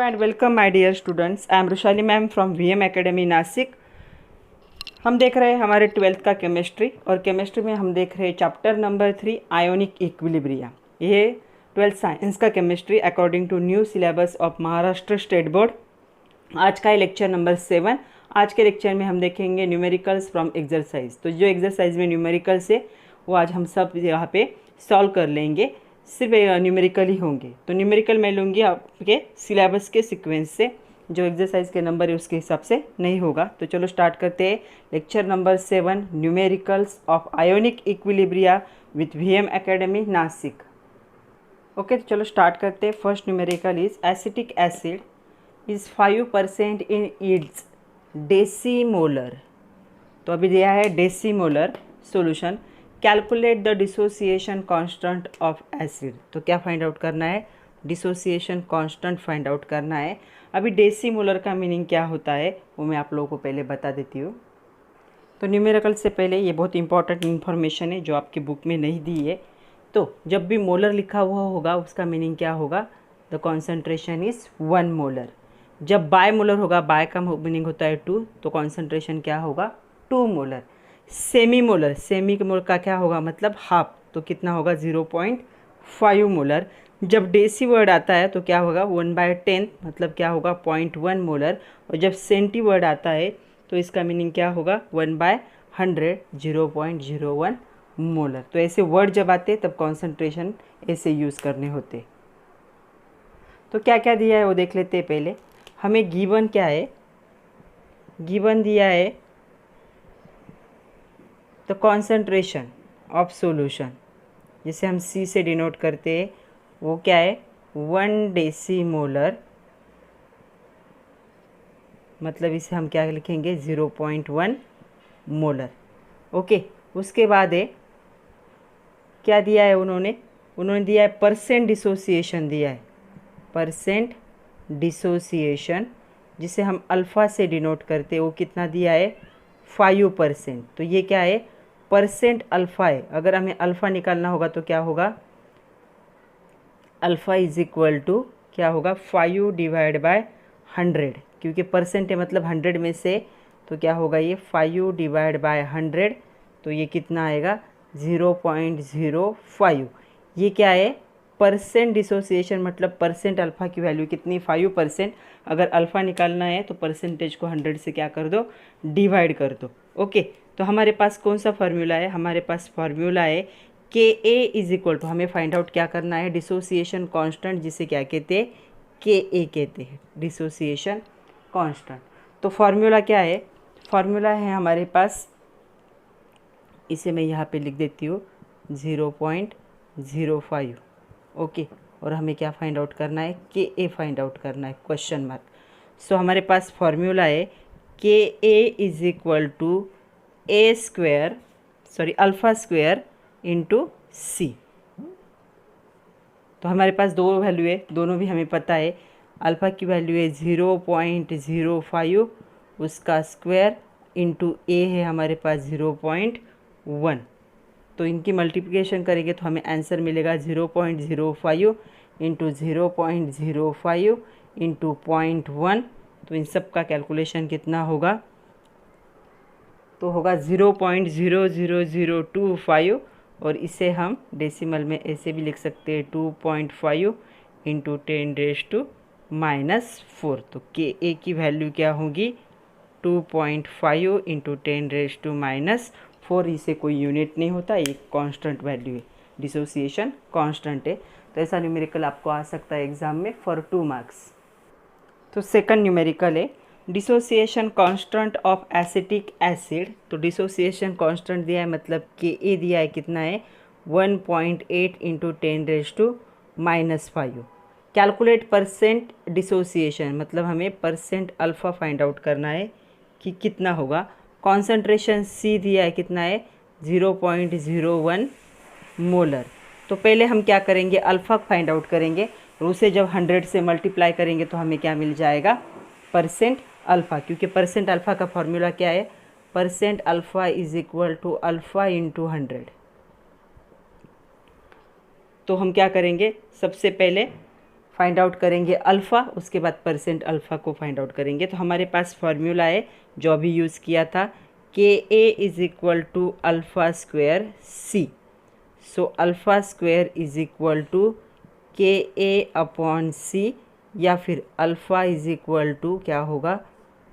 and welcome my dear students. I am Rushali ma'am from VM Academy Nashik. हम देख रहे हैं हमारे 12th का केमिस्ट्री और केमिस्ट्री में हम देख रहे हैं चैप्टर नंबर 3 आयोनिक इक्विलिब्रियम। ये 12th साइंस का chemistry according to new syllabus of Maharashtra state board. आज का है लेक्चर नंबर 7। आज के लेक्चर में हम देखेंगे न्यूमेरिकल्स फ्रॉम एक्सरसाइज। तो जो एक्सरसाइज में न्यूमेरिकल्स है वो आज हम सब यहाँ पे सॉल्व कर लेंगे, सिर्फ न्यूमेरिकल ही होंगे। तो न्यूमेरिकल मैं लूँगी आपके सिलेबस के सीक्वेंस से, जो एक्सरसाइज के नंबर है उसके हिसाब से नहीं होगा। तो चलो स्टार्ट करते हैं lecture number 7 numericals of ionic equilibria with VM academy Nashik. Okay, तो चलो स्टार्ट करते हैं। First numerical is acetic acid is 5% in its decimolar. तो अभी दिया है decimolar solution. Calculate the dissociation constant of acid. तो क्या फाइंड आउट करना है? डिसोसिएशन कांस्टेंट फाइंड आउट करना है। अभी डेसीमोलर का मीनिंग क्या होता है वो मैं आप लोगों को पहले बता देती हूँ। तो न्यूमेरिकल से पहले ये बहुत इंपॉर्टेंट इन्फॉर्मेशन है जो आपकी बुक में नहीं दी है। तो जब भी मोलर लिखा हुआ होगा उसका मीनिंग क्या होगा? The concentration is 1 molar. जब बाय मोलर होगा, बाय का मीनिंग होता है 2, तो कॉन्सेंट्रेशन क्या होगा? 2 मोलर। सेमी मोलर, सेमी के मोलर का क्या होगा? मतलब हाफ, तो कितना होगा? 0.5 मोलर। जब डेसी वर्ड आता है तो क्या होगा? 1/10, मतलब क्या होगा? 0.1 मोलर। और जब सेंटी वर्ड आता है तो इसका मीनिंग क्या होगा? 1/100, 0.01 मोलर। तो ऐसे वर्ड जब आते तब कॉन्सेंट्रेशन ऐसे यूज़ करने होते। तो क्या क्या दिया है वो देख लेते हैं पहले। हमें गिवन क्या है? गिवन दिया है द कॉन्सेंट्रेशन ऑफ सॉल्यूशन, जिसे हम C से डिनोट करते हैं, वो क्या है? 1 डेसीमोलर। मतलब इसे हम क्या लिखेंगे? 0.1 मोलर। ओके, उसके बाद है क्या दिया है उन्होंने दिया है परसेंट डिसोसिएशन दिया है। परसेंट डिसोसिएशन जिसे हम अल्फ़ा से डिनोट करते हैं, वो कितना दिया है? 5%। तो ये क्या है? परसेंट अल्फ़ा है। अगर हमें अल्फ़ा निकालना होगा तो क्या होगा? अल्फ़ा इज इक्वल टू क्या होगा? 5/100, क्योंकि परसेंट है मतलब 100 में से, तो क्या होगा ये? 5/100। तो ये कितना आएगा? 0.05। ये क्या है? परसेंट डिसोसिएशन, मतलब परसेंट अल्फ़ा की वैल्यू कितनी? 5%। अगर अल्फ़ा निकालना है तो परसेंटेज को 100 से क्या कर दो? डिवाइड कर दो। ओके, तो हमारे पास कौन सा फार्मूला है? हमारे पास फार्मूला है KA इज इक्वल टू, हमें फाइंड आउट क्या करना है? डिसोसिएशन कांस्टेंट, जिसे क्या कहते हैं? KA कहते हैं, डिसोसिएशन कांस्टेंट। तो फार्मूला क्या है? फार्मूला है हमारे पास, इसे मैं यहाँ पे लिख देती हूँ, 0.05। ओके, और हमें क्या फाइंड आउट करना है? KA फाइंड आउट करना है, क्वेश्चन मार्क। सो हमारे पास फार्मूला है KA is equal to alpha square into C। तो हमारे पास दो वैल्यू है, दोनों भी हमें पता है। अल्फ़ा की वैल्यू है 0.05, उसका स्क्वायर इंटू A है हमारे पास 0.1। तो इनकी मल्टीप्लिकेशन करेंगे तो हमें आंसर मिलेगा 0.05 इंटू 0.05 इंटू 0.1। तो इन सब का कैलकुलेशन कितना होगा? तो होगा 0.00025, और इसे हम डेसिमल में ऐसे भी लिख सकते हैं 2.5 इंटू 10⁻⁻⁴। तो KA की वैल्यू क्या होगी? 2.5 इंटू 10⁻⁻⁴। इसे कोई यूनिट नहीं होता, एक कांस्टेंट वैल्यू है, डिसोसिएशन कांस्टेंट है। तो ऐसा न्यूमेरिकल आपको आ सकता है एग्जाम में फॉर 2 मार्क्स। तो सेकंड न्यूमेरिकल है dissociation constant of acetic acid. तो डिसोसिएशन कांस्टेंट दिया है, मतलब KA दिया है, कितना है? 1.8 इंटू 10⁻⁻5। कैलकुलेट परसेंट डिसोसिएशन, मतलब हमें परसेंट अल्फ़ा फाइंड आउट करना है कि कितना होगा। कॉन्सेंट्रेशन C दिया है, कितना है? 0.01 मोलर। तो पहले हम क्या करेंगे? अल्फ़ा फाइंड आउट करेंगे, और उसे जब 100 से मल्टीप्लाई करेंगे तो हमें क्या मिल जाएगा? परसेंट अल्फ़ा, क्योंकि परसेंट अल्फ़ा का फॉर्मूला क्या है? Percent alpha is equal to alpha into 100। तो हम क्या करेंगे? सबसे पहले फाइंड आउट करेंगे अल्फ़ा, उसके बाद परसेंट अल्फ़ा को फाइंड आउट करेंगे। तो हमारे पास फॉर्मूला है जो अभी यूज़ किया था, K a is equal to alpha square C. So alpha square is equal to K a upon सी, या फिर अल्फ़ा इज़ इक्वल टू क्या होगा,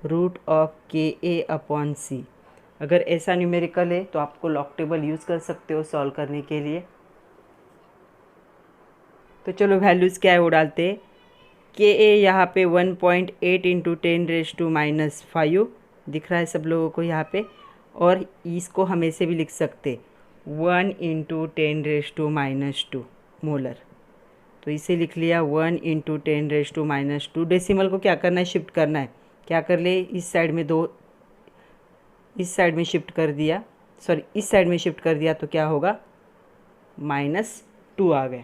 रूट ऑफ के ए अपॉन सी। अगर ऐसा न्यूमेरिकल है तो आपको लॉग टेबल यूज़ कर सकते हो सॉल्व करने के लिए। तो चलो वैल्यूज़ क्या है वो डालते हैं। के ए यहाँ पे 1.8 इंटू 10⁻⁻5 दिख रहा है सब लोगों को यहाँ पे, और इसको हम ऐसे भी लिख सकते 1 इंटू 10⁻² मोलर। तो इसे लिख लिया 1 इंटू 10⁻²। डेसिमल को क्या करना है, शिफ्ट करना है। क्या कर ले, इस साइड में दो, इस साइड में शिफ्ट कर दिया, सॉरी इस साइड में शिफ्ट कर दिया तो क्या होगा, -2 आ गया।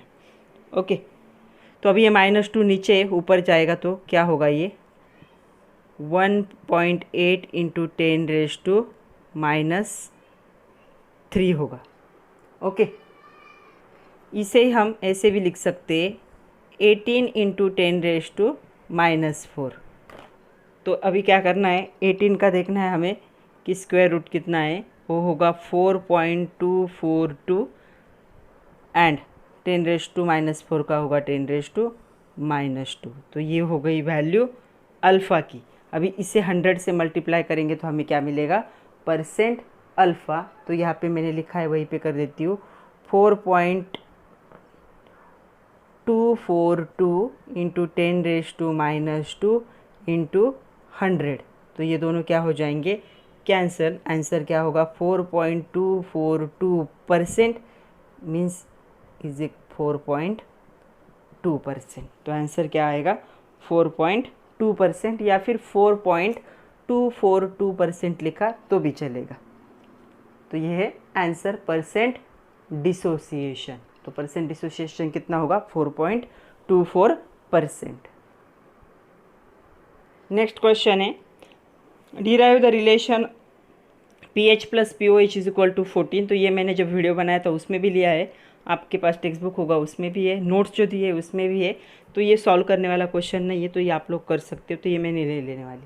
ओके, तो अभी ये -2 नीचे ऊपर जाएगा तो क्या होगा, ये 1.8 इंटू 10⁻³ होगा। ओके, इसे हम ऐसे भी लिख सकते 18 इंटू 10⁻⁻4। तो अभी क्या करना है, 18 का देखना है हमें कि स्क्वायर रूट कितना है, वो होगा 4.242 एंड 10⁻⁻4 का होगा 10⁻²। तो ये हो गई वैल्यू अल्फ़ा की। अभी इसे 100 से मल्टीप्लाई करेंगे तो हमें क्या मिलेगा, परसेंट अल्फ़ा। तो यहाँ पे मैंने लिखा है, वहीं पे कर देती हूँ, 4.242 इंटू 10⁻² इंटू 100। तो ये दोनों क्या हो जाएंगे, कैंसल। आंसर क्या होगा, 4.242% मीन्स इज इक 4.2%। तो आंसर क्या आएगा, 4.2%, या फिर 4.242% लिखा तो भी चलेगा। तो ये है आंसर, परसेंट डिसोसिएशन। तो परसेंट डिसोसिएशन कितना होगा, 4.24%। नेक्स्ट क्वेश्चन है, derive the relation pH plus POH is equal to 14। तो ये मैंने जब वीडियो बनाया था उसमें भी लिया है, आपके पास टेक्स्ट बुक होगा उसमें भी है, नोट्स जो दिए है उसमें भी है। तो ये सॉल्व करने वाला क्वेश्चन नहीं है, तो ये आप लोग कर सकते हो, तो ये मैं नहीं लेने वाली।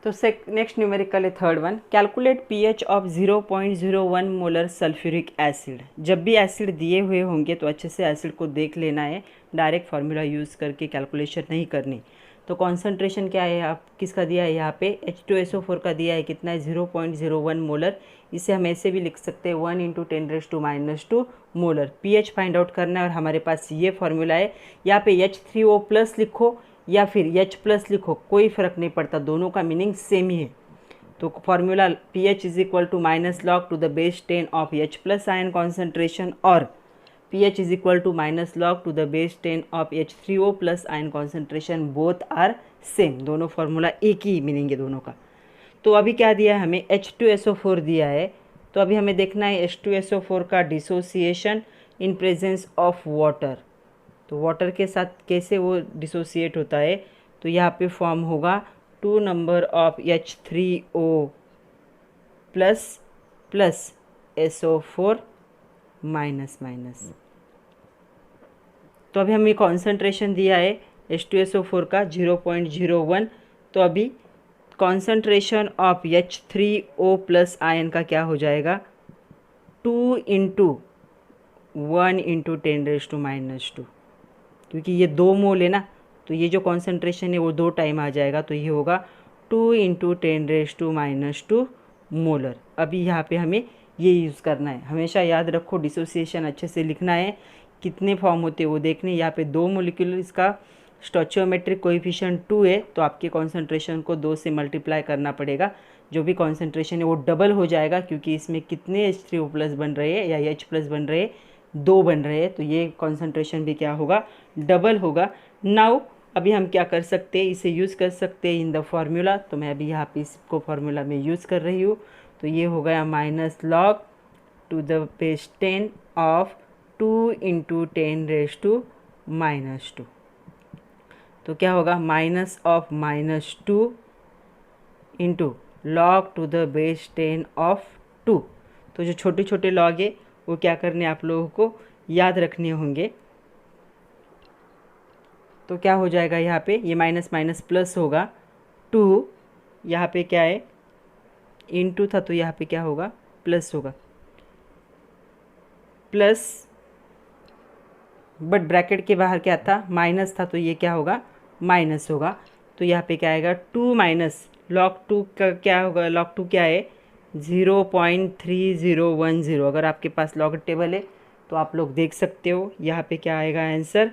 तो नेक्स्ट न्यूमेरिकल है third one, calculate pH of 0.01 molar sulphuric acid. जब भी एसिड दिए हुए होंगे तो अच्छे से एसिड को देख लेना है, डायरेक्ट फार्मूला यूज़ करके कैलकुलेशन नहीं करनी। तो कॉन्सेंट्रेशन क्या है, आप किसका दिया है, यहाँ पे H2SO4 का दिया है, कितना है, 0.01 मोलर। इसे हम ऐसे भी लिख सकते हैं 1 into 10⁻² molar. pH find out करना है और हमारे पास ये फार्मूला है। यहाँ पे H3O प्लस लिखो या फिर H प्लस लिखो, कोई फ़र्क नहीं पड़ता, दोनों का मीनिंग सेम ही है। तो formula pH is equal to -log to the base 10 of H plus ion concentration, और pH is equal to -log to the base 10 of H3O plus ion concentration, both are same. दोनों formula एक ही meaning है दोनों का। तो अभी क्या दिया है हमें, H2SO4 दिया है। तो अभी हमें देखना है H2SO4 का dissociation in presence of water. तो वाटर के साथ कैसे वो डिसोसिएट होता है, तो यहाँ पे फॉर्म होगा 2 number of H3O plus plus SO4 minus minus. तो अभी हमें कॉन्सेंट्रेशन दिया है H2SO4 का 0.01। तो अभी concentration of H3O plus ion का क्या हो जाएगा, 2 इंटू 1 इंटू 10⁻²। क्योंकि ये 2 मोल है ना, तो ये जो कॉन्सेंट्रेशन है वो 2 टाइम आ जाएगा, तो ये होगा 2 इंटू 10⁻² मोलर। अभी यहाँ पे हमें ये यूज़ करना है। हमेशा याद रखो, डिसोसिएशन अच्छे से लिखना है, कितने फॉर्म होते हैं वो देखने। यहाँ पे 2 मोलिक्यूल, इसका स्टोचियोमेट्रिक कोएफिशिएंट 2 है, तो आपके कॉन्सेंट्रेशन को 2 से मल्टीप्लाई करना पड़ेगा। जो भी कॉन्सेंट्रेशन है वो डबल हो जाएगा, क्योंकि इसमें कितने H3O प्लस बन रहे हैं या H प्लस बन रहे हैं, 2 बन रहे हैं, तो ये कॉन्सेंट्रेशन भी क्या होगा, डबल होगा। नाउ अभी हम क्या कर सकते हैं, इसे यूज़ कर सकते हैं इन द फार्मूला। तो मैं अभी यहाँ पे इसको फार्मूला में यूज़ कर रही हूँ। तो ये हो गया -log to the base 10 of 2 into 10⁻²। तो क्या होगा, -2 into log to the base 10 of 2। तो जो छोटे छोटे लॉग है वो क्या करने आप लोगों को याद रखने होंगे। तो क्या हो जाएगा यहाँ पे, ये माइनस माइनस प्लस होगा 2, यहाँ पे क्या है इनटू था तो यहाँ पे क्या होगा प्लस होगा, प्लस बट ब्रैकेट के बाहर क्या था माइनस था तो ये क्या होगा माइनस होगा। तो यहाँ पे क्या आएगा 2 माइनस log 2 का क्या होगा, log 2 क्या है 0.3010। अगर आपके पास लॉग टेबल है तो आप लोग देख सकते हो, यहाँ पे क्या आएगा आंसर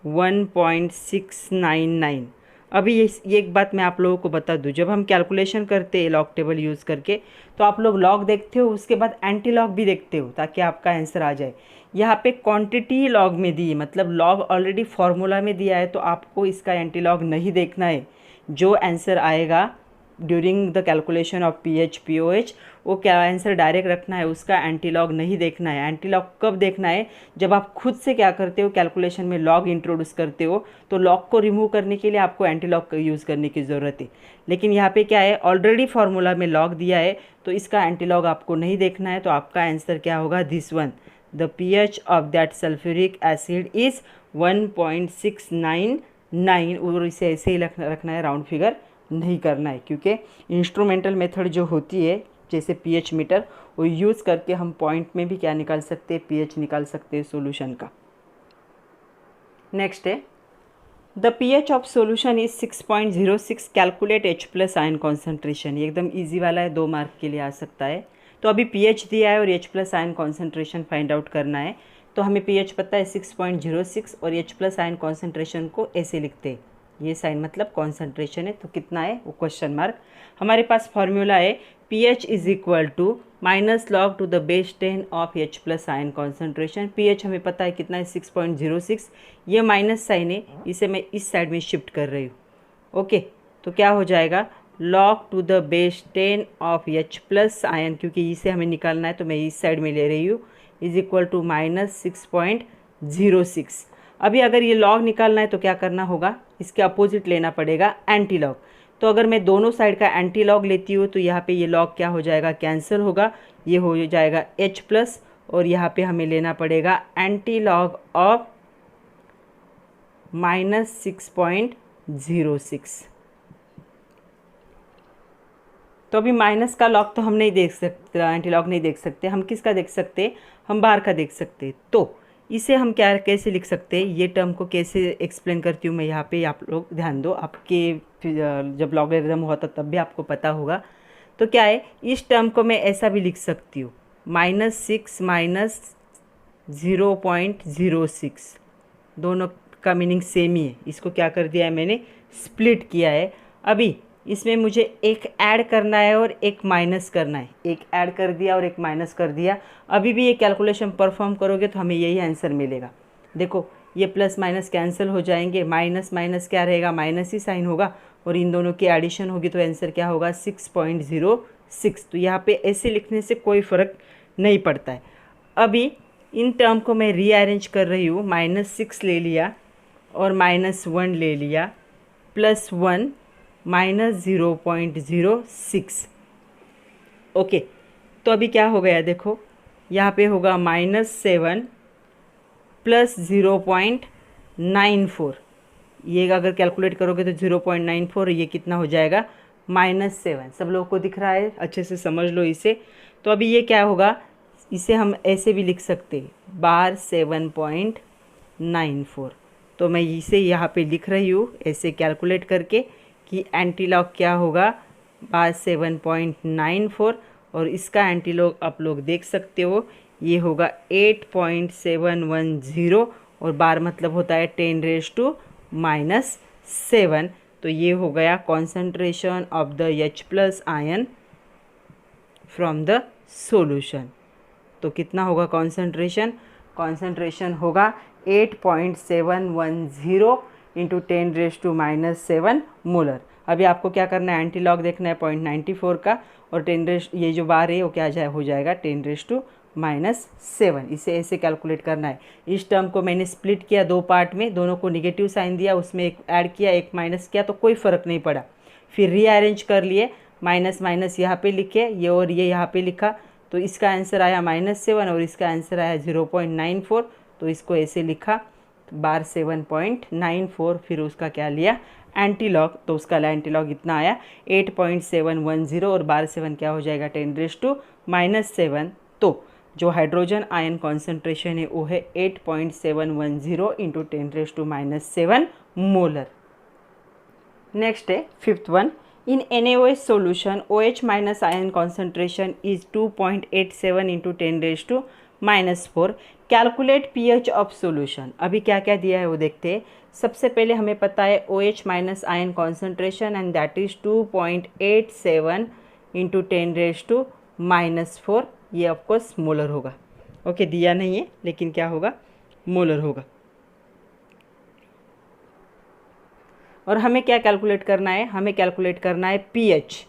1.699। अभी ये एक बात मैं आप लोगों को बता दूं, जब हम कैलकुलेशन करते हैं लॉग टेबल यूज़ करके तो आप लोग लॉग देखते हो उसके बाद एंटी लॉग भी देखते हो ताकि आपका आंसर आ जाए। यहाँ पे क्वांटिटी लॉग में दी है, मतलब लॉग ऑलरेडी फार्मूला में दिया है तो आपको इसका एंटी लॉग नहीं देखना है। जो आंसर आएगा during the calculation of pH pOH वो क्या आंसर डायरेक्ट रखना है, उसका एंटी लॉग नहीं देखना है। एंटी लॉग कब देखना है, जब आप खुद से क्या करते हो कैलकुलेशन में लॉग इंट्रोड्यूस करते हो तो लॉग को रिमूव करने के लिए आपको एंटी लॉग का यूज़ करने की ज़रूरत है। लेकिन यहाँ पे क्या है ऑलरेडी फार्मूला में लॉग दिया है तो इसका एंटी लॉग आपको नहीं देखना है। तो आपका आंसर क्या होगा this one, the pH of that sulphuric acid is 1.699 और इसे ऐसे ही रखना है, राउंड फिगर नहीं करना है, क्योंकि इंस्ट्रूमेंटल मेथड जो होती है जैसे पीएच मीटर वो यूज़ करके हम पॉइंट में भी क्या निकाल सकते हैं पीएच निकाल सकते हैं सॉल्यूशन का। नेक्स्ट है the pH of solution is 6.06, calculate H plus ion concentration. ये एकदम इजी वाला है, 2 मार्क के लिए आ सकता है। तो अभी पीएच दिया है और H plus ion concentration find out करना है। तो हमें पीएच पता है 6.06 और H प्लस आयन कॉन्सेंट्रेशन को ऐसे लिखते हैं, ये साइन मतलब कॉन्सेंट्रेशन है, तो कितना है वो क्वेश्चन मार्क। हमारे पास फॉर्मूला है pH is equal to minus log to the base 10 of H plus ion concentration. pH हमें पता है कितना है 6.06, ये माइनस साइन है इसे मैं इस साइड में शिफ्ट कर रही हूँ। ओके, तो क्या हो जाएगा log to the base 10 of H plus ion, क्योंकि इसे हमें निकालना है तो मैं इस साइड में ले रही हूँ, इज इक्वल टू माइनस 6.06। अभी अगर ये लॉग निकालना है तो क्या करना होगा, इसके अपोजिट लेना पड़ेगा एंटी लॉग। तो अगर मैं दोनों साइड का एंटी लॉग लेती हूँ तो यहाँ पे ये लॉग क्या हो जाएगा कैंसिल होगा, ये हो जाएगा H प्लस और यहाँ पे हमें लेना पड़ेगा एंटी लॉग ऑफ माइनस 6.06। तो अभी माइनस का लॉग तो हम नहीं देख सकते, एंटी लॉग नहीं देख सकते, हम किसका देख सकते, हम बाहर का देख सकते। तो इसे हम क्या कैसे लिख सकते हैं, ये टर्म को कैसे एक्सप्लेन करती हूँ मैं यहाँ पे, आप लोग ध्यान दो, आपके जब लॉगरिथम होता तब भी आपको पता होगा। तो क्या है इस टर्म को मैं ऐसा भी लिख सकती हूँ -6 माइनस 0.06, दोनों का मीनिंग सेम ही है। इसको क्या कर दिया है मैंने स्प्लिट किया है। अभी इसमें मुझे एक ऐड करना है और एक माइनस करना है, एक ऐड कर दिया और एक माइनस कर दिया। अभी भी ये कैलकुलेशन परफॉर्म करोगे तो हमें यही आंसर मिलेगा। देखो ये प्लस माइनस कैंसिल हो जाएंगे, माइनस माइनस क्या रहेगा माइनस ही साइन होगा और इन दोनों की एडिशन होगी तो आंसर क्या होगा 6.06। तो यहाँ पे ऐसे लिखने से कोई फ़र्क नहीं पड़ता है। अभी इन टर्म को मैं रीअरेंज कर रही हूँ, -6 ले लिया और -1 ले लिया, +1 -0.06। ओके, तो अभी क्या हो गया देखो, यहाँ पे होगा -7 + 0.94। ये अगर कैलकुलेट करोगे तो 0.94, ये कितना हो जाएगा -7। सब लोगों को दिख रहा है, अच्छे से समझ लो इसे। तो अभी ये क्या होगा, इसे हम ऐसे भी लिख सकते हैं बार 7.94। तो मैं इसे यहाँ पे लिख रही हूँ ऐसे कैलकुलेट करके कि एंटी लॉग क्या होगा बार 7.94 और इसका एंटी लॉग आप लोग देख सकते हो ये होगा 8.710 और बार मतलब होता है 10⁻⁻⁷। तो ये हो गया concentration of the H plus ion from the solution. तो कितना होगा कॉन्सेंट्रेशन, कॉन्सेंट्रेशन होगा 8.710 इंटू 10⁻⁻7 मोलर। अभी आपको क्या करना है एंटी लॉग देखना है 0.94 का और ये जो बार है वो क्या हो जाएगा 10⁻⁻7। इसे ऐसे कैलकुलेट करना है। इस टर्म को मैंने स्प्लिट किया 2 पार्ट में, दोनों को निगेटिव साइन दिया, उसमें एक ऐड किया एक माइनस किया तो कोई फ़र्क नहीं पड़ा। फिर रीअरेंज कर लिए, माइनस माइनस यहाँ पे लिखे ये और ये यहाँ पे लिखा, तो इसका आंसर आया -7 और इसका आंसर आया 0.94। तो इसको ऐसे लिखा, बार 7.94, फिर उसका क्या लिया एंटी लॉग, तो उसका एंटी लॉग इतना आया 8.710 और बार 7 क्या हो जाएगा 10⁻⁻⁷। तो जो हाइड्रोजन आयन कॉन्सेंट्रेशन है वो है 8.710 इंटू 10⁻⁻7 मोलर। नेक्स्ट है fifth one, in NaOH solution OH minus ion concentration is 2.87 into 10⁻⁻4। Calculate pH of solution. अभी क्या क्या दिया है वो देखते हैं। सबसे पहले हमें पता है OH minus ion concentration and that is 2.87 into 10⁻⁻4। ये ऑफकोर्स मोलर होगा। ओके, दिया नहीं है लेकिन क्या होगा, मोलर होगा। और हमें क्या कैलकुलेट करना है, हमें कैलकुलेट करना है pH।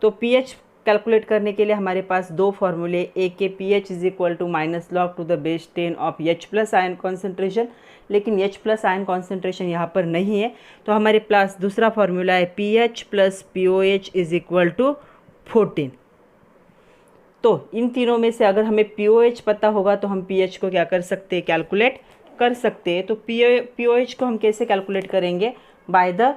तो pH कैलकुलेट करने के लिए हमारे पास दो फॉर्मूले, एक के pH is equal to -log⁻10 of H plus ion concentration, लेकिन H प्लस आयन कॉन्सेंट्रेशन यहाँ पर नहीं है, तो हमारे पास दूसरा फॉर्मूला है pH plus POH is equal to 14। तो इन तीनों में से अगर हमें POH पता होगा तो हम pH को क्या कर सकते हैं, कैलकुलेट कर सकते हैं। तो POH को हम कैसे कैलकुलेट करेंगे, बाय द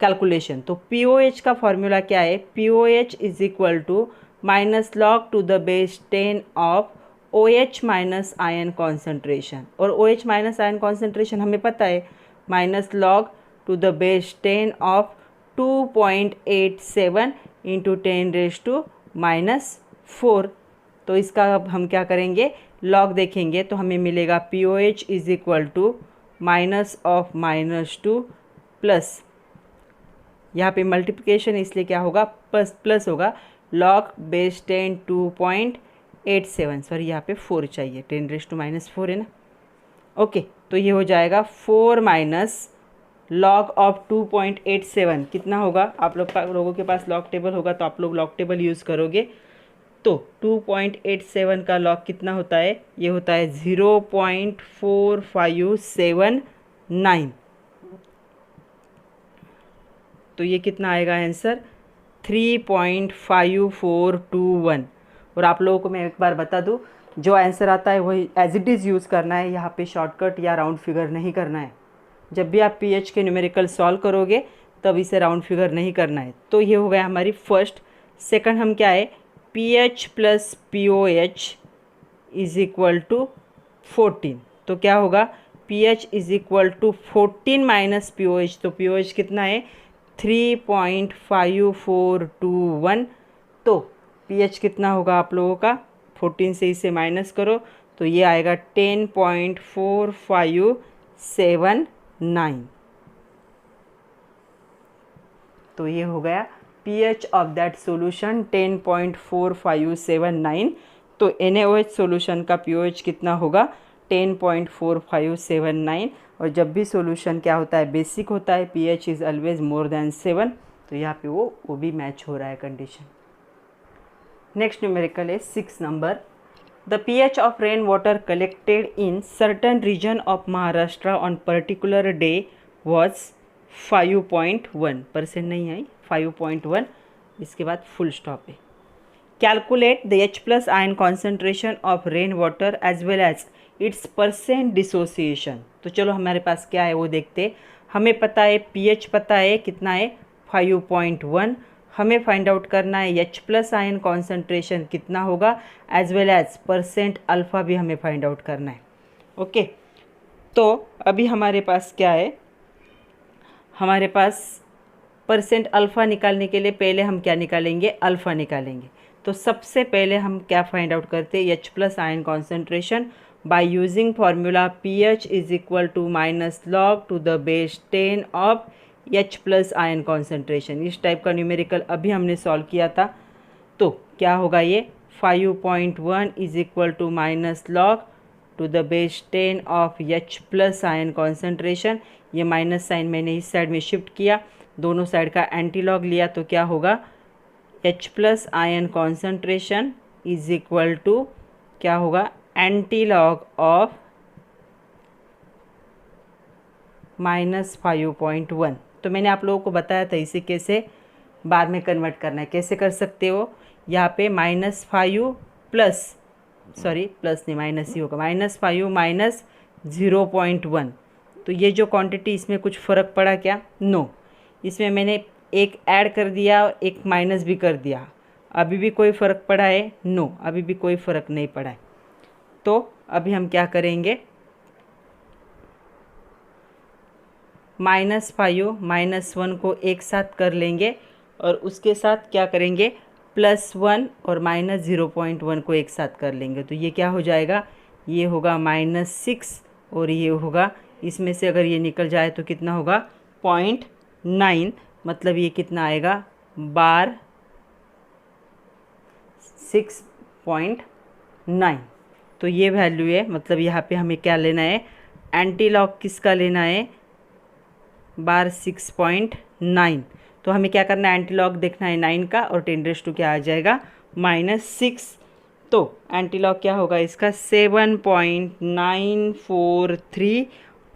कैलकुलेशन। तो POH का फॉर्मूला क्या है, POH is equal to -log⁻10 of OH minus ion concentration, और OH माइनस आयन कॉन्सेंट्रेशन हमें पता है -log⁻10 ऑफ 2.87 इंटू 10⁻⁻4। तो इसका अब हम क्या करेंगे, लॉग देखेंगे तो हमें मिलेगा POH is equal to -2 plus, यहाँ पे मल्टीप्लिकेशन इसलिए क्या होगा प्लस होगा, log⁻10 2.87, सॉरी यहाँ पे 4 चाहिए, 10⁻⁻4 है ना। ओके, तो ये हो जाएगा 4 माइनस लॉग ऑफ 2.87 कितना होगा, आप लोगों के पास लॉग टेबल होगा तो आप लोग लॉग टेबल यूज़ करोगे। तो 2.87 का लॉग कितना होता है, ये होता है 0.4579। तो ये कितना आएगा आंसर 3.5421। और आप लोगों को मैं एक बार बता दूं, जो आंसर आता है वही एज इट इज़ यूज़ करना है, यहाँ पे शॉर्टकट या राउंड फिगर नहीं करना है। जब भी आप pH के न्यूमेरिकल सॉल्व करोगे तब इसे राउंड फिगर नहीं करना है। तो ये हो गया हमारी फर्स्ट। सेकंड हम क्या है, pH plus POH is equal to 14। तो क्या होगा, pH is equal to 14 minus POH, तो POH कितना है 3.5421। तो pH कितना होगा आप लोगों का, 14 से इसे माइनस करो तो ये आएगा 10.4579। तो ये हो गया pH ऑफ दैट सॉल्यूशन 10.4579। तो NaOH सॉल्यूशन का pOH कितना होगा 10.4579। और जब भी सॉल्यूशन क्या होता है, बेसिक होता है, pH is always more than 7, तो यहाँ पे वो भी मैच हो रहा है कंडीशन। नेक्स्ट न्यूमेरिकल है 6 number, the pH of rain water collected in certain region of Maharashtra on particular day was 5.1%, नहीं आई 5.1, इसके बाद फुल स्टॉप है। Calculate the H plus ion concentration of rain water as well as its percent dissociation. तो चलो हमारे पास क्या है वो देखते। हमें पता है pH पता है कितना है 5.1, हमें फाइंड आउट करना है H प्लस आयन कॉन्सेंट्रेशन कितना होगा, as well as percent alpha भी हमें फाइंड आउट करना है। ओके, तो अभी हमारे पास क्या है, हमारे पास परसेंट अल्फ़ा निकालने के लिए पहले हम क्या निकालेंगे, अल्फ़ा निकालेंगे। तो सबसे पहले हम क्या फाइंड आउट करते हैं, H plus ion concentration by using formula pH is equal to -log⁻10 of H plus ion concentration. इस टाइप का न्यूमेरिकल अभी हमने सॉल्व किया था। तो क्या होगा, ये 5.1 is equal to -log⁻10 of H plus ion concentration. ये माइनस साइन मैंने इस साइड में शिफ्ट किया, दोनों साइड का एंटी लॉग लिया, तो क्या होगा H plus ion concentration is equal to क्या होगा, एंटी लॉग ऑफ -5.1। तो मैंने आप लोगों को बताया था इसे कैसे बाद में कन्वर्ट करना है, कैसे कर सकते हो। यहाँ पे -5 प्लस, सॉरी प्लस नहीं माइनस ही होगा, -5 माइनस 0.1। तो ये जो क्वांटिटी, इसमें कुछ फ़र्क पड़ा क्या? नो। इसमें मैंने एक ऐड कर दिया और एक माइनस भी कर दिया, अभी भी कोई फ़र्क पड़ा है? नो, अभी भी कोई फ़र्क नहीं पड़ा है। तो अभी हम क्या करेंगे, -5 -1 को एक साथ कर लेंगे और उसके साथ क्या करेंगे, +1 और -0.1 को एक साथ कर लेंगे। तो ये क्या हो जाएगा, ये होगा -6 और ये होगा, इसमें से अगर ये निकल जाए तो कितना होगा, 0.9। मतलब ये कितना आएगा, बार 6.9। तो ये वैल्यू है। मतलब यहाँ पे हमें क्या लेना है, एंटी लॉग किसका लेना है, बार 6.9। तो हमें क्या करना है, एंटी लॉग देखना है 9 का, और 10 क्या आ जाएगा, -6। तो एंटी लॉग क्या होगा इसका, 7.943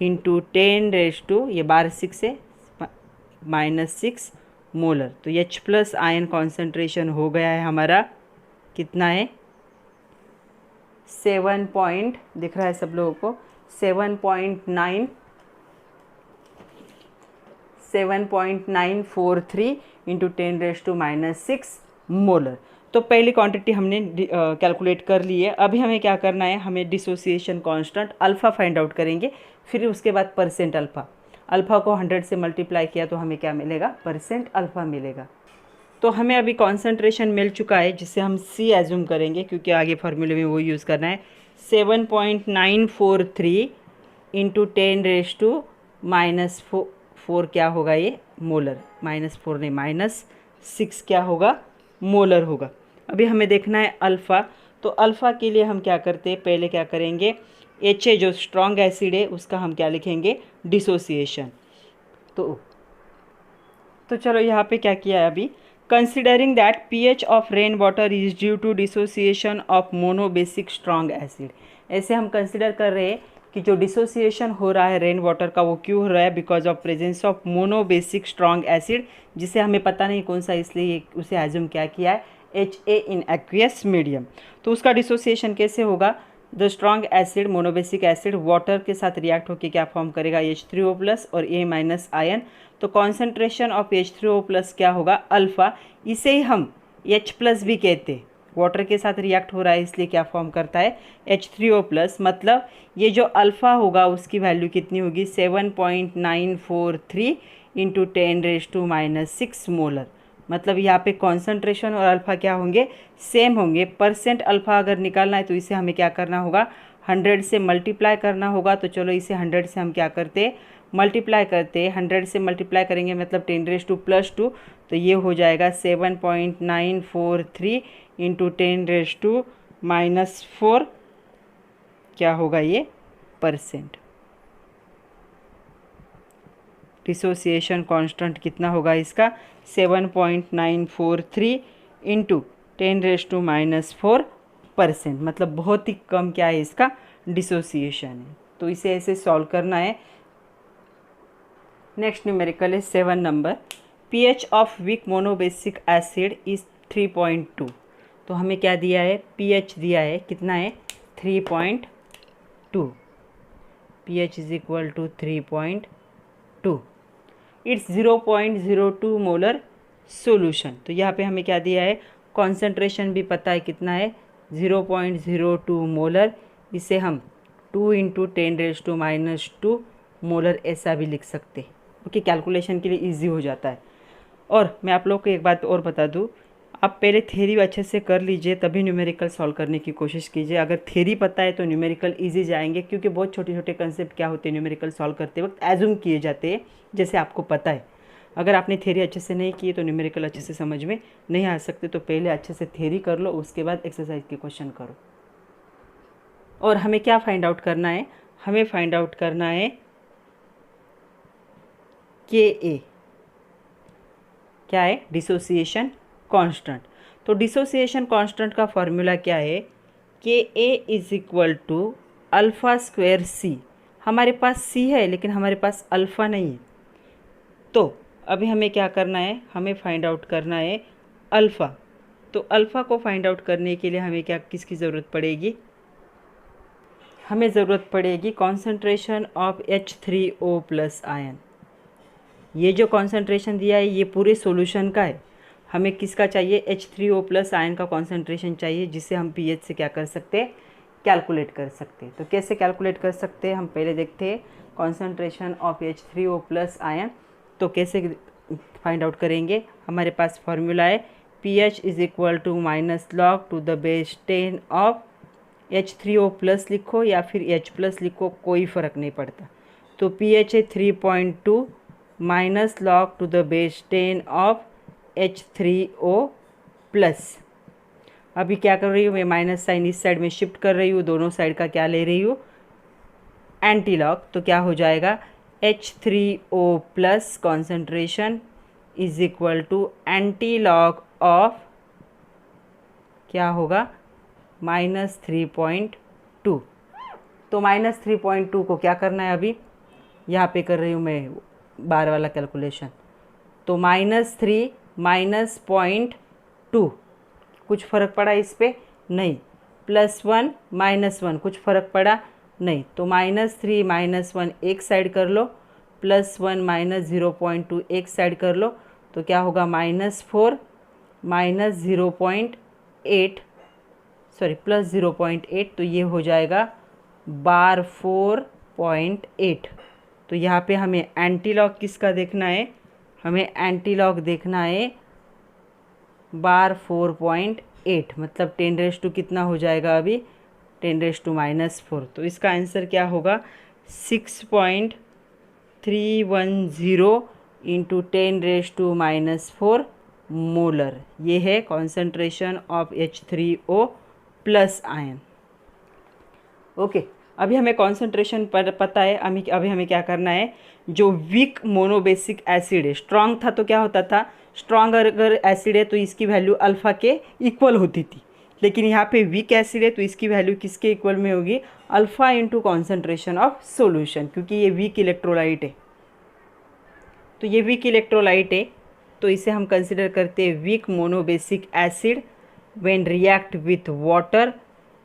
इंटू 10 ये बार 6 है, -6 मोलर। तो H+ आयन कॉन्सेंट्रेशन हो गया है हमारा, कितना है, 7 दिख रहा है सब लोगों को, 7.943 इंटू 10⁻⁻6 मोलर। तो पहली क्वांटिटी हमने कैलकुलेट कर ली है। अभी हमें क्या करना है, हमें dissociation constant alpha find out करेंगे, फिर उसके बाद परसेंट अल्फ़ा। अल्फ़ा को 100 से मल्टीप्लाई किया तो हमें क्या मिलेगा, परसेंट अल्फ़ा मिलेगा। तो हमें अभी कॉन्सेंट्रेशन मिल चुका है, जिससे हम C एज्यूम करेंगे, क्योंकि आगे फार्मूले में वो यूज़ करना है। 7.943 इंटू 10⁻⁻4 क्या होगा, ये मोलर, -4 नहीं -6 क्या होगा, मोलर होगा। अभी हमें देखना है अल्फ़ा। तो अल्फ़ा के लिए हम क्या करते हैं, पहले क्या करेंगे, HA जो स्ट्रॉन्ग एसिड है उसका हम क्या लिखेंगे, डिसोसिएशन। तो चलो यहाँ पे क्या किया है अभी, considering that pH of rain water is due to dissociation of monobasic strong acid. ऐसे हम कंसिडर कर रहे हैं कि जो डिसोसिएशन हो रहा है रेन वाटर का, वो क्यों हो रहा है, because of presence of monobasic strong acid, जिसे हमें पता नहीं कौन सा, इसलिए उसे एज्यूम क्या किया है, HA इन एक्वियस मीडियम। तो उसका डिसोसिएशन कैसे होगा, the strong acid monobasic acid water के साथ रिएक्ट होकर क्या फॉर्म करेगा, H3O+ और A- आयन। तो कॉन्सेंट्रेशन ऑफ H3O+ क्या होगा, अल्फ़ा। इसे ही हम H+ भी कहते हैं, वाटर के साथ रिएक्ट हो रहा है इसलिए क्या फॉर्म करता है, H3O+। मतलब ये जो अल्फ़ा होगा उसकी वैल्यू कितनी होगी, 7.943 इंटू 10⁻⁻6 मोलर। मतलब यहाँ पे कॉन्सेंट्रेशन और अल्फ़ा क्या होंगे, सेम होंगे। परसेंट अल्फ़ा अगर निकालना है तो इसे हमें क्या करना होगा, 100 से मल्टीप्लाई करना होगा। तो चलो इसे 100 से हम क्या करते, मल्टीप्लाई करते, 100 से मल्टीप्लाई करेंगे मतलब 10⁻²। तो ये हो जाएगा 7.943 इंटू 10⁻⁻4 क्या होगा, ये परसेंट। डिसोसिएशन कांस्टेंट कितना होगा इसका, 7.943 इंटू 10⁻⁻4%। मतलब बहुत ही कम क्या है इसका डिसोसिएशन है। तो इसे ऐसे सॉल्व करना है। नेक्स्ट न्यूमेरिकल है 7 number, pH of weak monobasic acid is 3.2। तो हमें क्या दिया है, pH दिया है, कितना है, 3.2। pH is equal to 3.2। It's 0.02 molar solution. तो यहाँ पे हमें क्या दिया है, कॉन्सेंट्रेशन भी पता है कितना है, 0.02 मोलर। इसे हम 2 इंटू 10⁻⁻2 मोलर ऐसा भी लिख सकते हैं। ओके, कैलकुलेशन के लिए इजी हो जाता है। और मैं आप लोग को एक बात और बता दूँ, आप पहले थ्योरी अच्छे से कर लीजिए, तभी न्यूमेरिकल सॉल्व करने की कोशिश कीजिए। अगर थ्योरी पता है तो न्यूमेरिकल इजी जाएंगे, क्योंकि बहुत छोटे छोटे कंसेप्ट क्या होते हैं न्यूमेरिकल सॉल्व करते वक्त एज्यूम किए जाते हैं, जैसे आपको पता है। अगर आपने थ्योरी अच्छे से नहीं की तो न्यूमेरिकल अच्छे से समझ में नहीं आ सकते। तो पहले अच्छे से थ्योरी कर लो, उसके बाद एक्सरसाइज के क्वेश्चन करो। और हमें क्या फाइंड आउट करना है, हमें फाइंड आउट करना है Ka, क्या है, डिसोसिएशन कांस्टेंट। तो डिसोसिएशन कांस्टेंट का फॉर्मूला क्या है, Ka is equal to α²C। हमारे पास C है लेकिन हमारे पास अल्फ़ा नहीं है। तो अभी हमें क्या करना है, हमें फाइंड आउट करना है अल्फ़ा। तो अल्फ़ा को फाइंड आउट करने के लिए हमें क्या, किसकी ज़रूरत पड़ेगी, हमें ज़रूरत पड़ेगी concentration of H3O plus ion. ये जो कॉन्सेंट्रेशन दिया है ये पूरे सॉल्यूशन का है। हमें किसका चाहिए? H3O प्लस आयन का कॉन्सेंट्रेशन चाहिए, जिसे हम pH से क्या कर सकते हैं? कैलकुलेट कर सकते हैं। तो कैसे कैलकुलेट कर सकते हैं? हम पहले देखते हैं concentration of H3O plus ion. तो कैसे फाइंड आउट करेंगे? हमारे पास फॉर्मूला है pH is equal to minus log to the base 10 of H3O plus लिखो या फिर H प्लस लिखो, कोई फ़र्क नहीं पड़ता। तो pH है 3.2 minus log to the base 10 of H3O plus. अभी क्या कर रही हूँ मैं? माइनस साइन इस साइड में शिफ्ट कर रही हूँ, दोनों साइड का क्या ले रही हूँ? Anti log. तो क्या हो जाएगा? H3O plus concentration is equal to anti log of क्या होगा? -3.2। तो -3.2 को क्या करना है? अभी यहाँ पे कर रही हूँ मैं बार वाला कैलकुलेशन। तो -3 -0.2 कुछ फ़र्क पड़ा इस पे? नहीं। +1 -1 कुछ फ़र्क पड़ा? नहीं। तो -3 -1 एक साइड कर लो, +1 -0.2 एक साइड कर लो, तो क्या होगा? -4 -0.8 सॉरी +0.8, तो ये हो जाएगा बार 4.8। तो यहाँ पे हमें एंटी लॉग किसका देखना है? हमें एंटी लॉग देखना है बार 4.8, मतलब 10 कितना हो जाएगा अभी? 10⁻⁴। तो इसका आंसर क्या होगा? 6.310 इंटू 10⁻⁴ मोलर। ये है concentration of H3O plus ion. Okay, अभी हमें कॉन्सेंट्रेशन पर पता है। अभी हमें क्या करना है? जो वीक मोनोबेसिक एसिड है, स्ट्रॉन्ग था तो क्या होता था? स्ट्रॉन्ग अगर एसिड है तो इसकी वैल्यू अल्फ़ा के इक्वल होती थी, लेकिन यहाँ पे वीक एसिड है तो इसकी वैल्यू किसके इक्वल में होगी? Alpha into concentration of solution, क्योंकि ये वीक इलेक्ट्रोलाइट है। तो ये वीक इलेक्ट्रोलाइट है, तो इसे हम कंसिडर करते हैं weak monobasic acid when react with water.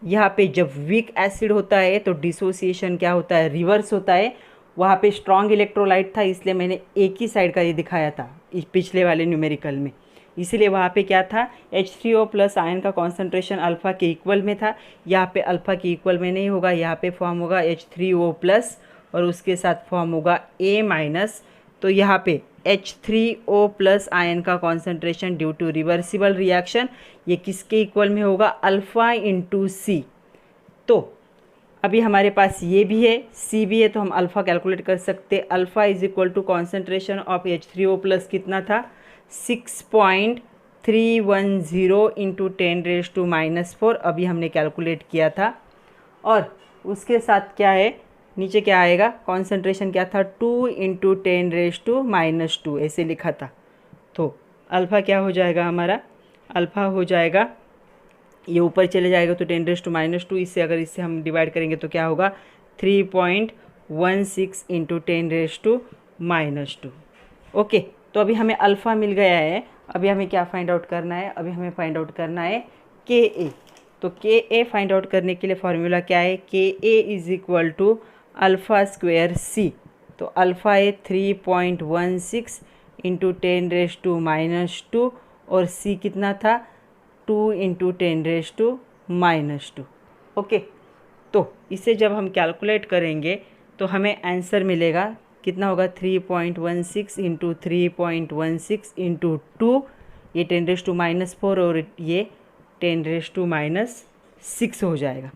यहाँ पे जब वीक एसिड होता है तो डिसोसिएशन क्या होता है? रिवर्स होता है। वहाँ पे स्ट्रॉन्ग इलेक्ट्रोलाइट था, इसलिए मैंने एक ही साइड का ये दिखाया था इस पिछले वाले न्यूमेरिकल में। इसीलिए वहाँ पे क्या था? H3O प्लस आयन का कॉन्सेंट्रेशन अल्फ़ा के इक्वल में था। यहाँ पे अल्फ़ा के इक्वल में नहीं होगा, यहाँ पे फॉर्म होगा H3O प्लस और उसके साथ फॉर्म होगा A माइनस। तो यहाँ पे H3O प्लस आयन का concentration due to reversible reaction ये किसके इक्वल में होगा? Alpha into C. तो अभी हमारे पास ये भी है, सी भी है, तो हम अल्फ़ा कैलकुलेट कर सकते हैं। Alpha is equal to concentration of H3O plus कितना था? 6.310 इंटू 10⁻⁴ अभी हमने कैलकुलेट किया था। और उसके साथ क्या है? नीचे क्या आएगा? कॉन्सेंट्रेशन क्या था? 2 इंटू 10⁻⁻2 ऐसे लिखा था। तो अल्फ़ा क्या हो जाएगा हमारा? अल्फ़ा हो जाएगा, ये ऊपर चले जाएगा तो 10⁻⁻2, इससे अगर इससे हम डिवाइड करेंगे तो क्या होगा? 3.16 इंटू 10⁻⁻2। ओके, तो अभी हमें अल्फ़ा मिल गया है। अभी हमें क्या फाइंड आउट करना है? अभी हमें फाइंड आउट करना है Ka। तो Ka फाइंड आउट करने के लिए फॉर्मूला क्या है? Ka is equal to alpha square C. तो अल्फ़ा है 3.16 इंटू 10⁻⁻2 और सी कितना था? 2 इंटू 10⁻⁻2। ओके, तो इसे जब हम कैलकुलेट करेंगे तो हमें आंसर मिलेगा कितना होगा? 3.16 इंटू 3.16 इंटू 2, ये 10⁻⁻4 और ये 10⁻⁻6 हो जाएगा।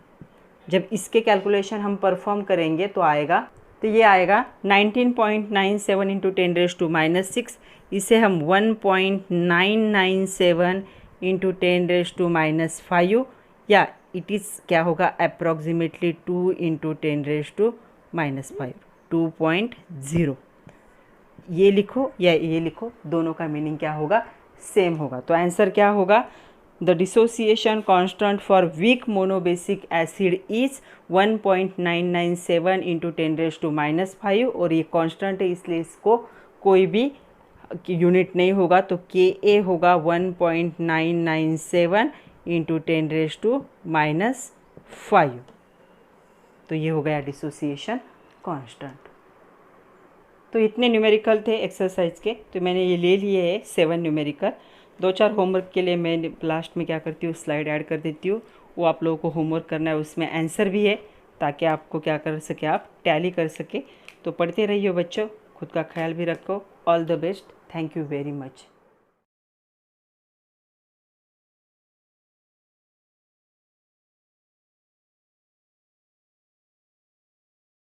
जब इसके कैलकुलेशन हम परफॉर्म करेंगे तो आएगा, तो ये आएगा 19.97 इंटू 10⁻⁻6। इसे हम 1.997 इंटू 10⁻⁻5 या इट इज़ क्या होगा? Approximately 2 into 10⁻⁻5, 2.0। ये लिखो या ये लिखो, दोनों का मीनिंग क्या होगा? सेम होगा। तो आंसर क्या होगा? The dissociation constant for weak monobasic acid is 1.997 into 10⁻⁻5 और ये कांस्टेंट है इसलिए इसको कोई भी यूनिट नहीं होगा। तो Ka होगा 1.997 इंटू 10⁻⁻5। तो ये हो गया डिसोसिएशन कांस्टेंट। तो इतने न्यूमेरिकल थे एक्सरसाइज के, तो मैंने ये ले लिए है 7 न्यूमेरिकल। 2-4 होमवर्क के लिए मैं लास्ट में क्या करती हूँ, स्लाइड ऐड कर देती हूँ, वो आप लोगों को होमवर्क करना है, उसमें आंसर भी है ताकि आपको क्या कर सके, आप टैली कर सके। तो पढ़ते रहिए बच्चों, खुद का ख्याल भी रखो। All the best, thank you very much.